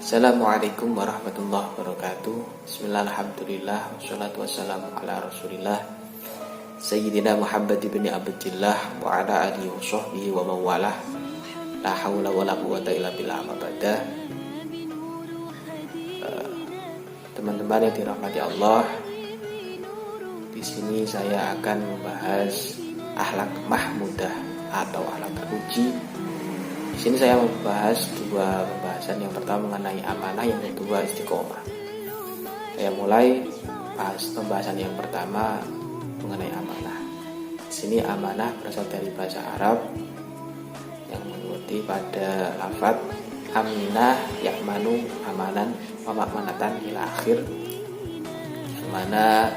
Assalamualaikum warahmatullahi wabarakatuh. Bismillah, alhamdulillah, wassalatu wassalamu ala rasulillah Sayyidina Muhammad ibn Abdillah wa ala alihi wa sahbihi wa mawalah. La hawla wa la quwata illa billah mabada. Teman-teman yang dirahmati Allah, di sini saya akan membahas akhlak mahmudah atau akhlak terpuji. Di sini saya membahas dua pembahasan. Yang pertama mengenai amanah, yang kedua istiqomah. Saya mulai bahas pembahasan yang pertama mengenai amanah. Di sini amanah berasal dari bahasa Arab yang mengikuti pada lafaz aminah, ya'manu, amanan, wa makmanatan ila akhir, yang mana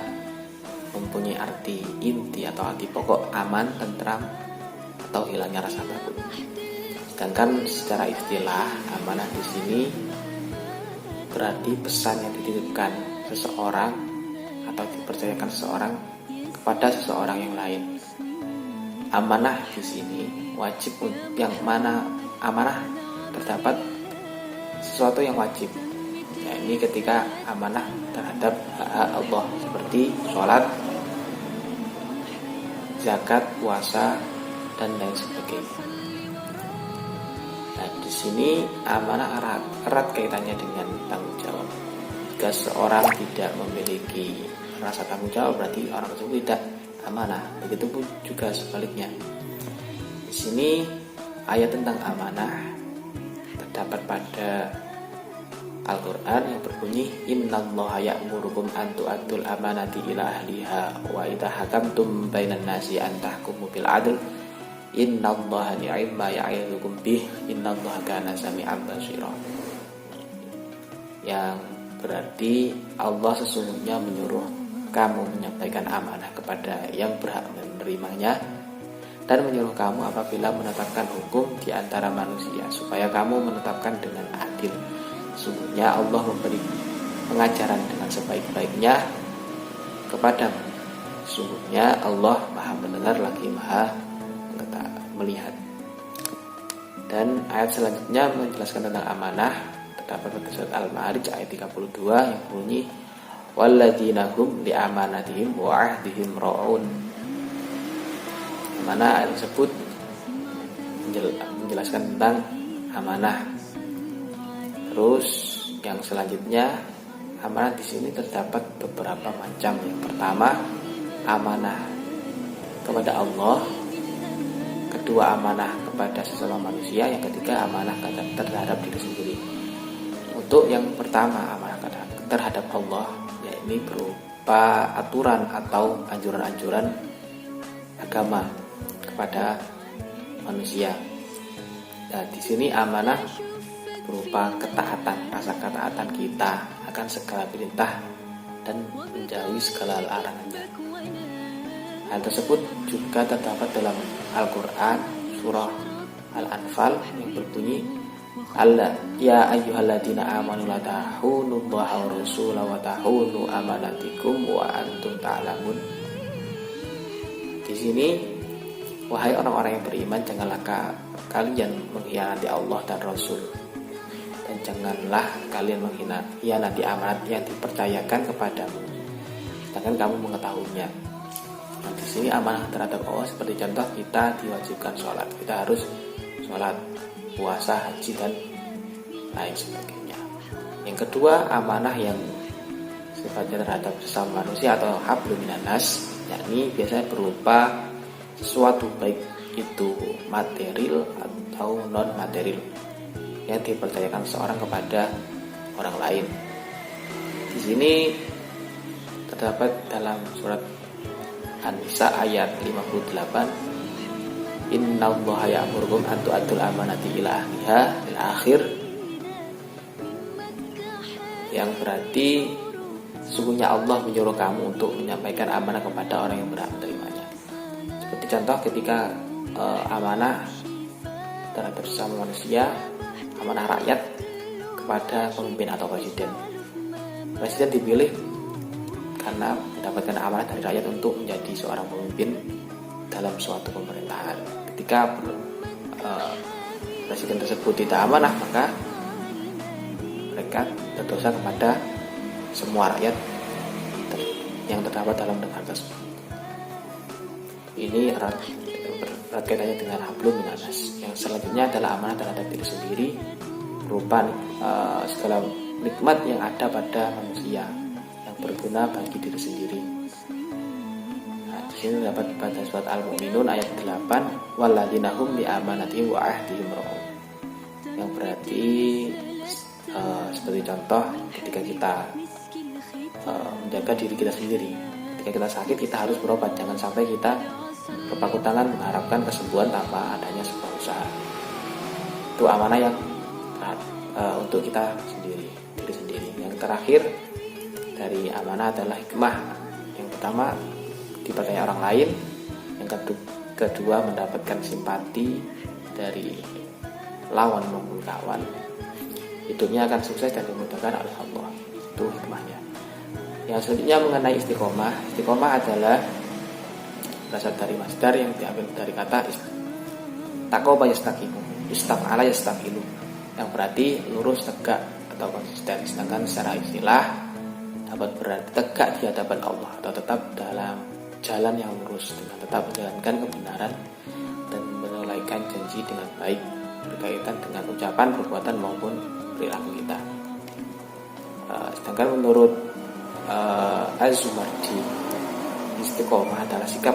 mempunyai arti inti atau arti pokok aman, tentram, atau hilangnya rasa takut. Sedangkan secara istilah amanah di sini berarti pesan yang dititipkan seseorang atau dipercayakan seseorang kepada seseorang yang lain. Amanah di sini wajib, yang mana amanah terdapat sesuatu yang wajib. Ya, ini ketika amanah terhadap hak Allah seperti sholat, zakat, puasa, dan lain sebagainya. Nah, di sini amanah erat kaitannya dengan tanggung jawab. Jika seorang tidak memiliki rasa tanggung jawab, berarti orang tersebut tidak amanah. Begitupun juga sebaliknya. Di sini ayat tentang amanah terdapat pada Al-Quran yang berbunyi innallaha ya'murukum an tu'addul amanati ila ahliha wa idza hakamtum bainan nasi an tahkumu bil 'adl innallaha ni'ma ya'idzukum bih innallaha kana sami'an basira. Yang berarti Allah sesungguhnya menyuruh kamu menyampaikan amanah kepada yang berhak menerimanya, dan menyuruh kamu apabila menetapkan hukum di antara manusia supaya kamu menetapkan dengan adil. Sesungguhnya Allah memberi pengajaran dengan sebaik-baiknya kepadamu. Sesungguhnya Allah Maha mendengar lagi Maha melihat. Dan ayat selanjutnya menjelaskan tentang amanah terdapat pada surat Al-Ma'arij ayat 32 yang bunyi walladzina hum li amanatihim wa ahdihim ra'un. Mana ayat tersebut menjelaskan tentang amanah. Terus yang selanjutnya, amanah di sini terdapat beberapa macam. Yang pertama, amanah kepada Allah. Kedua, amanah kepada sesama manusia. Yang ketiga, amanah terhadap diri sendiri. Untuk yang pertama, amanah terhadap Allah, yakni berupa aturan atau anjuran-anjuran agama kepada manusia. Nah, di sini amanah berupa ketaatan, rasa ketaatan kita akan segala perintah dan menjauhi segala larangannya. Hal tersebut juga terdapat dalam Al-Quran surah Al-Anfal yang berbunyi Allah ya ayyuhalladzina amanu la tahunullaha wa rasulahu wa tahunu amanatikum wa antum ta'lamun. Di sini, wahai orang-orang yang beriman, janganlah kalian mengkhianati Allah dan Rasul, dan janganlah kalian mengkhianati amanat yang dipercayakan kepadamu sedangkan kamu mengetahuinya. Nah, di sini amanah terhadap Allah seperti contoh kita diwajibkan sholat, kita harus sholat, puasa, haji, dan lain sebagainya. Yang kedua, amanah yang sifatnya terhadap sesama manusia atau hablum minan nas, yakni biasanya berupa sesuatu baik itu material atau non material yang dipercayakan seorang kepada orang lain. Di sini terdapat dalam surat An-Nisa ayat 58 innallaha ya'murukum an tu'addul amanati ila ahliha ila akhir, yang berarti sesungguhnya Allah menyuruh kamu untuk menyampaikan amanah kepada orang yang berhak menerimanya. Seperti contoh ketika amanah terhadap sesama manusia, amanah rakyat kepada pemimpin atau presiden. Presiden dipilih karena mendapatkan amanah dari rakyat untuk menjadi seorang pemimpin dalam suatu pemerintahan. Ketika presiden tersebut tidak amanah, maka mereka berdosa kepada semua rakyat yang terdapat dalam negara tersebut. Ini erat kaitannya dengan hablum minanas. Yang selanjutnya adalah amanah terhadap diri sendiri, berupa segala nikmat yang ada pada manusia yang berguna bagi diri sendiri. Nah, di sini dapat dibaca surat Al-Mu'minun ayat 8, walladzina hum bi amanatihim wa ahdihim ra'un. Yang berarti seperti contoh ketika kita menjaga diri kita sendiri. Ketika kita sakit, kita harus berobat. Jangan sampai kita berpangku tangan mengharapkan kesembuhan tanpa adanya sebuah usaha. Itu amanah yang untuk kita sendiri, diri sendiri. Yang terakhir dari amanah adalah hikmah. Yang pertama, dipercaya orang lain. Yang kedua, mendapatkan simpati dari lawan maupun kawan. Hidupnya akan sukses dan dimudahkan oleh Allah. Itu hikmahnya. Yang selanjutnya mengenai istiqomah. Istiqomah adalah berasal dari masdar yang diambil dari kata taqwa yastaqimu, istaqala yastaqilu, yang berarti lurus, tegak atau konsisten. Sedangkan secara istilah dapat berarti tegak di hadapan Allah atau tetap dalam jalan yang lurus dengan tetap menjalankan kebenaran dan menunaikan janji dengan baik berkaitan dengan ucapan, perbuatan maupun perilaku kita. Sedangkan menurut Az-Zumardi, istiqomah adalah sikap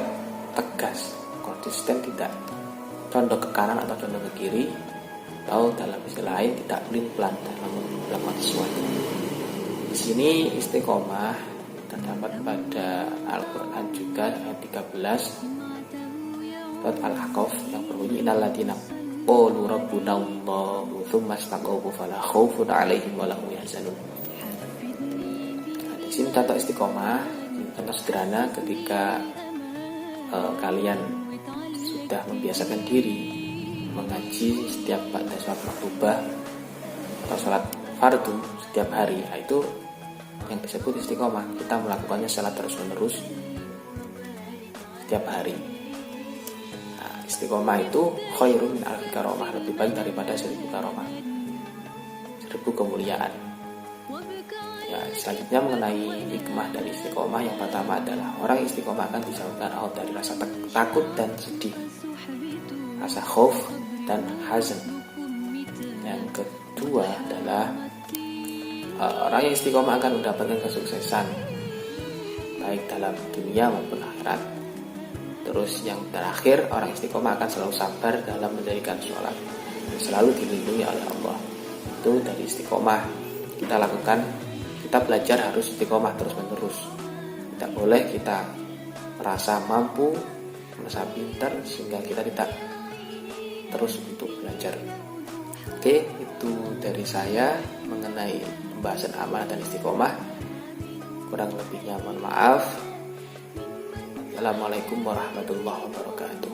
tegas, konsisten, tidak condong ke kanan atau condong ke kiri, atau dalam istilah lain tidak pelin-pelan dalam melakukan sesuatu. Di sini istiqomah terdapat pada Al-Quran juga ayat 13 surat Al-Ahqaf yang berbunyi innalladzina qalu rabbuna Allahu tsumma istaqamu fala khaufun 'alaihim wa lahum yahzanun. Di sini contoh istiqomah, contoh sederhana ketika kalian sudah membiasakan diri mengaji setiap pada sholat maktubah atau sholat fardu setiap hari, itu yang disebut istiqomah. Kita melakukannya secara terus-menerus setiap hari. Nah, istiqomah itu khairun min alfi karomah, lebih baik daripada 1000 karomah, 1000 kemuliaan. Ya, selanjutnya mengenai hikmah dari istiqomah, yang pertama adalah orang istiqomah akan dijauhkan Allah dari rasa takut dan sedih, rasa khauf dan hazan. Yang kedua adalah orang yang istiqomah akan mendapatkan kesuksesan baik dalam dunia maupun akhirat. Terus yang terakhir, orang istiqomah akan selalu sabar dalam mendirikan sholat, selalu dilindungi oleh Allah. Itu dari istiqomah kita lakukan. Kita belajar harus istiqomah terus menerus. Tidak boleh kita merasa mampu, merasa pintar sehingga kita tidak terus untuk belajar. Oke, itu dari saya mengenai pembahasan amanah dan istiqomah. Kurang lebihnya mohon maaf. Assalamualaikum warahmatullahi wabarakatuh.